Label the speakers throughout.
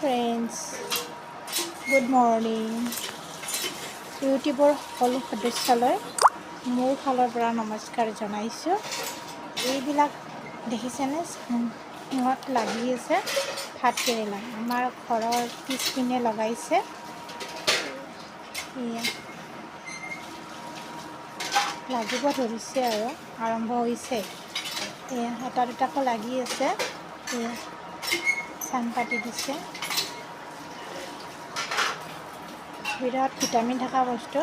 Speaker 1: Friends, good morning. ইউটিউবৰ সকলো সদস্যলৈ মোৰ ফালৰ পৰা নমস্কাৰ জনাইছোঁ। এইবিলাক দেখিছেনে, সিঙত লাগি আছে ভাত কেৰেলা। আমাৰ ঘৰৰ পিছপিনে লগাইছে। এয়া লাগিব ধৰিছে আৰু আৰম্ভ হৈছে। এয়া এটা দুটাকৈ লাগি আছে। এয়া চাং পাতি দিছে। বিৰাট ভিটামিন থকা বস্তু।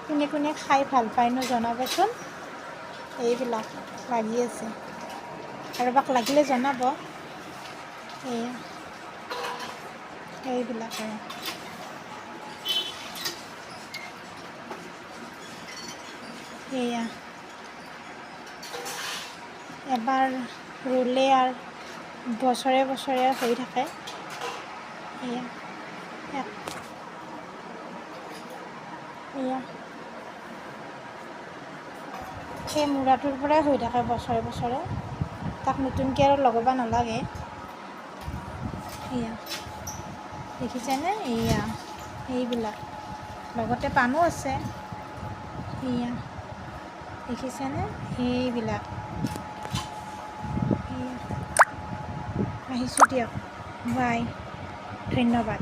Speaker 1: কোনে কোনে খাই ভাল পায়নো জনাবচোন। এইবিলাক লাগি আছে, কাৰোবাক লাগিলে জনাব। এয়া এইবিলাক আৰু এয়া এবাৰ ৰুলে আৰু বছৰে বছৰে হৈ থাকে। এয়া এয়া সেই মূৰাটোৰ পৰাই হৈ থাকে বছৰে বছৰে, তাক নতুনকৈ আৰু লগাব নালাগে। এয়া দেখিছেনে, এয়া এইবিলাক লগতে পাণো আছে। এয়া দেখিছেনে, এইবিলাক আহিছোঁ দিয়ক, বাই, ধন্যবাদ।